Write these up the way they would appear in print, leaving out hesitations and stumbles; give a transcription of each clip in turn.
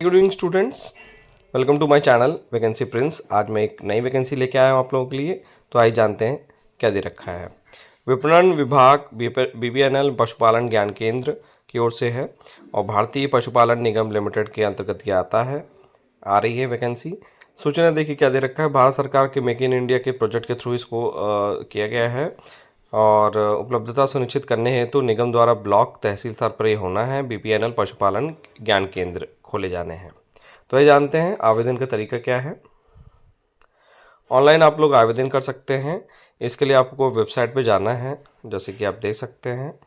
Good evening students, welcome to my channel vacancy prince. आज मैं एक नई वैकेंसी लेके आया हूँ आप लोगों के लिए। तो आइए जानते हैं क्या दे रखा है। विपणन विभाग बीबीएनएल पशुपालन ज्ञान केंद्र की ओर से है और भारतीय पशुपालन निगम लिमिटेड के अंतर्गत ये आता है। आ रही है वैकेंसी। सूचना देखिए क्या दे रखा है। भारत सरकार के मेक इन इंडिया के प्रोजेक्ट के थ्रू इसको किया गया है और उपलब्धता सुनिश्चित करने हेतु निगम द्वारा ब्लॉक तहसील स्तर पर ये होना है। बीपीएनएल पशुपालन ज्ञान केंद्र खोले जाने हैं। तो ये जानते हैं आवेदन का तरीका क्या है। ऑनलाइन आप लोग आवेदन कर सकते हैं। इसके लिए आपको वेबसाइट पे जाना है, जैसे कि आप देख सकते हैं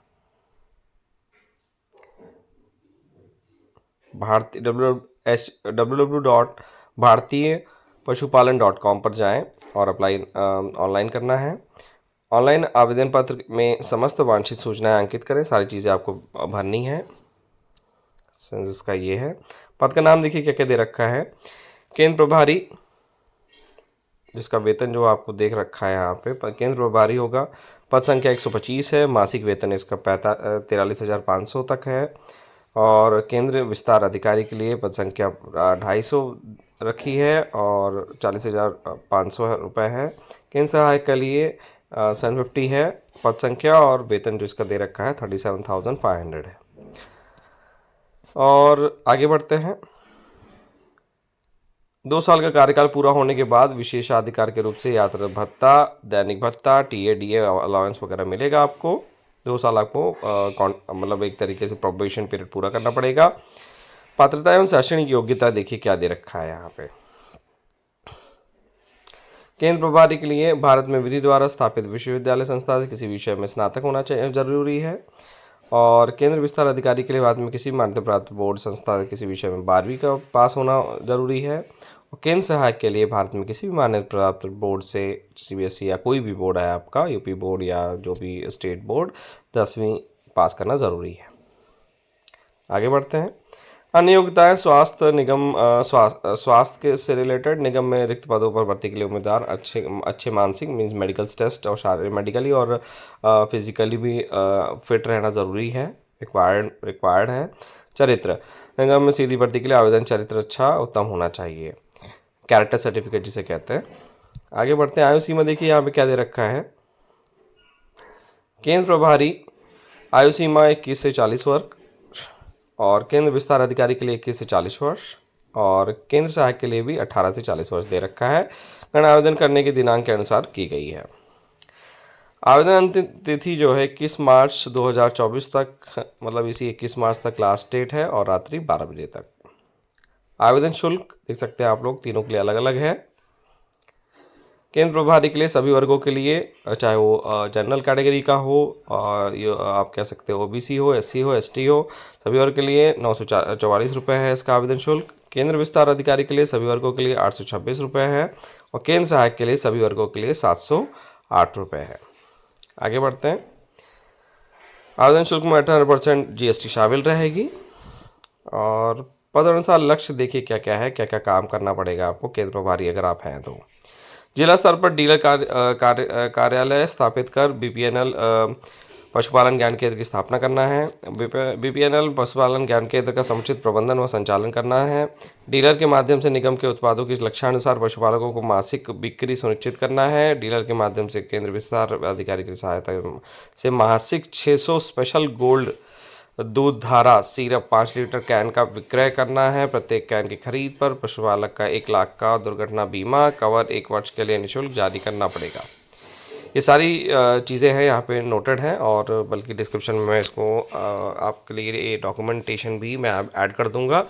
भारतीय www.bharatiyaPashupalan.com पर जाएं और अप्लाई ऑनलाइन करना है। ऑनलाइन आवेदन पत्र में समस्त वांछित सूचनाएं अंकित करें। सारी चीज़ें आपको भरनी है। सेंसस का ये है। पद का नाम देखिए क्या क्या दे रखा है। केंद्र प्रभारी, जिसका वेतन जो आपको देख रखा है यहाँ पे, केंद्र प्रभारी होगा। पद संख्या 125 है। मासिक वेतन इसका 43,500 तक है। और केंद्र विस्तार अधिकारी के लिए पद संख्या 250 रखी है और 40,500 रुपये है। केंद्र सहायक के लिए 750 है पद संख्या और वेतन जो इसका दे रखा है 37,500 है। और आगे बढ़ते हैं। 2 साल का कार्यकाल पूरा होने के बाद विशेषाधिकार के रूप से यात्रा भत्ता, दैनिक भत्ता, टीए अलाउंस वगैरह मिलेगा आपको। 2 साल आपको मतलब एक तरीके से प्रोबेशन पीरियड पूरा करना पड़ेगा। पात्रता एवं शैक्षणिक योग्यता देखिए क्या दे रखा है यहाँ पे। केंद्र प्रभारी के लिए भारत में विधि द्वारा स्थापित विश्वविद्यालय संस्था से किसी विषय में स्नातक होना चाहिए, जरूरी है। और केंद्र विस्तार अधिकारी के लिए भारत में किसी मान्यता प्राप्त बोर्ड संस्था किसी विषय में 12वीं का पास होना जरूरी है। और केंद्र सहायक के लिए भारत में किसी भी मान्यता प्राप्त बोर्ड से, सीबीएसई या कोई भी बोर्ड है आपका, यूपी बोर्ड या जो भी स्टेट बोर्ड, 10वीं पास करना ज़रूरी है। आगे बढ़ते हैं। अन्य योग्यताएं स्वास्थ्य निगम, स्वास्थ्य के से रिलेटेड निगम में रिक्त पदों पर भर्ती के लिए उम्मीदवार अच्छे मानसिक मीन्स मेडिकल टेस्ट और शारीरिक मेडिकली और फिजिकली भी फिट रहना ज़रूरी है, रिक्वायर्ड है। चरित्र, निगम में सीधी भर्ती के लिए आवेदन चरित्र अच्छा उत्तम होना चाहिए, कैरेक्टर सर्टिफिकेट जिसे कहते हैं। आगे बढ़ते हैं। आयु सीमा देखिए यहाँ पे क्या दे रखा है। केंद्र प्रभारी आयु सीमा 21 से 40 वर्ष और केंद्र विस्तार अधिकारी के लिए 21 से 40 वर्ष और केंद्र सहायक के लिए भी 18 से 40 वर्ष दे रखा है। गण आवेदन करने के दिनांक के अनुसार की गई है। आवेदन अंतिम तिथि जो है 21 मार्च 2024 तक, मतलब इसी 21 मार्च तक लास्ट डेट है और रात्रि 12 बजे तक। आवेदन शुल्क देख सकते हैं आप लोग, तीनों के लिए अलग अलग है। केंद्र प्रभारी के लिए सभी वर्गों के लिए, चाहे वो जनरल कैटेगरी का हो, आप कह सकते हो ओबीसी हो, एससी हो, एसटी हो, सभी वर्ग के लिए 944 रुपये है इसका आवेदन शुल्क। केंद्र विस्तार अधिकारी के लिए सभी वर्गों के लिए 826 रुपये है और केंद्र सहायक के लिए सभी वर्गों के लिए 708 रुपये है। आगे बढ़ते हैं। आवेदन शुल्क में 18% जीएसटी शामिल रहेगी। और पद अनुसार लक्ष्य देखिए क्या क्या है, क्या क्या काम करना पड़ेगा आपको केंद्र प्रभारी अगर आप हैं तो। जिला स्तर पर डीलर कार्यालय स्थापित कर बीपीएनएल पशुपालन ज्ञान केंद्र की स्थापना करना है। बीपीएनएल पशुपालन ज्ञान केंद्र का समुचित प्रबंधन व संचालन करना है। डीलर के माध्यम से निगम के उत्पादों की लक्ष्यानुसार पशुपालकों को मासिक बिक्री सुनिश्चित करना है। डीलर के माध्यम से केंद्र विस्तार अधिकारी की सहायता से मासिक 600 स्पेशल गोल्ड दूध धारा सिरप 5 लीटर कैन का विक्रय करना है। प्रत्येक कैन की खरीद पर पशुपालक का 1 लाख का दुर्घटना बीमा कवर 1 वर्ष के लिए निःशुल्क जारी करना पड़ेगा। ये सारी चीज़ें हैं यहाँ पे नोटेड हैं और बल्कि डिस्क्रिप्शन में इसको आपके लिए ये डॉक्यूमेंटेशन भी मैं ऐड कर दूंगा।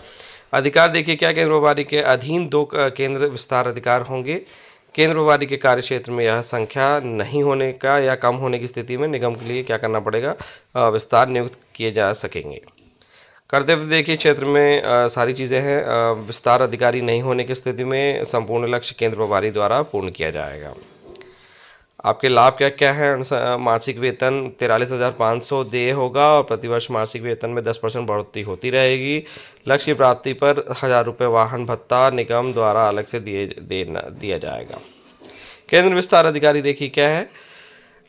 अधिकार देखिए क्या, केंद्र प्रभारी के अधीन 2 केंद्र विस्तार अधिकार होंगे। केंद्र प्रभारी के कार्य क्षेत्र में यह संख्या नहीं होने का या कम होने की स्थिति में निगम के लिए क्या करना पड़ेगा, विस्तार नियुक्त किए जा सकेंगे। कर्तव्य देखिए क्षेत्र में सारी चीज़ें हैं। विस्तार अधिकारी नहीं होने की स्थिति में संपूर्ण लक्ष्य केंद्र प्रभारी द्वारा पूर्ण किया जाएगा। आपके लाभ क्या क्या है। मासिक वेतन 43,500 देय होगा और प्रतिवर्ष मासिक वेतन में 10% बढ़ोतरी होती रहेगी। लक्ष्य की प्राप्ति पर 1,000 रुपये वाहन भत्ता निगम द्वारा अलग से दिया जाएगा। केंद्र विस्तार अधिकारी देखिए क्या है।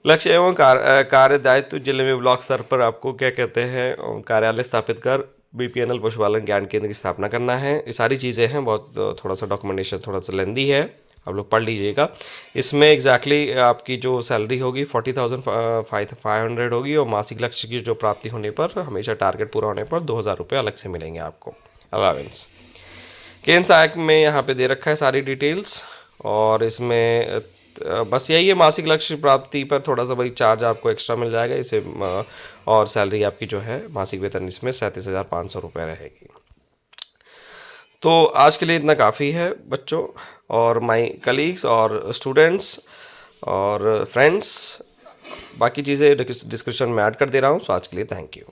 लक्ष्य एवं कार्य दायित्व जिले में ब्लॉक स्तर पर आपको क्या कहते हैं, कार्यालय स्थापित कर बीपीएनएल पशुपालन ज्ञान केंद्र की स्थापना करना है। ये सारी चीज़ें हैं, बहुत थोड़ा सा डॉक्यूमेंटेशन थोड़ा सा लेंदी है, आप लोग पढ़ लीजिएगा। इसमें एग्जैक्टली आपकी जो सैलरी होगी 40,500 होगी, और मासिक लक्ष्य की जो प्राप्ति होने पर, हमेशा टारगेट पूरा होने पर 2,000 रुपये अलग से मिलेंगे आपको अलावेंस। केंद्र सहायक में यहाँ पे दे रखा है सारी डिटेल्स, और इसमें बस यही है, मासिक लक्ष्य प्राप्ति पर थोड़ा सा भाई चार्ज आपको एक्स्ट्रा मिल जाएगा इसे, और सैलरी आपकी जो है मासिक वेतन इसमें 37,500 रुपये रहेगी। तो आज के लिए इतना काफ़ी है बच्चों, और माय कलीग्स और स्टूडेंट्स और फ्रेंड्स, बाकी चीज़ें डिस्क्रिप्शन में ऐड कर दे रहा हूँ। सो आज के लिए थैंक यू।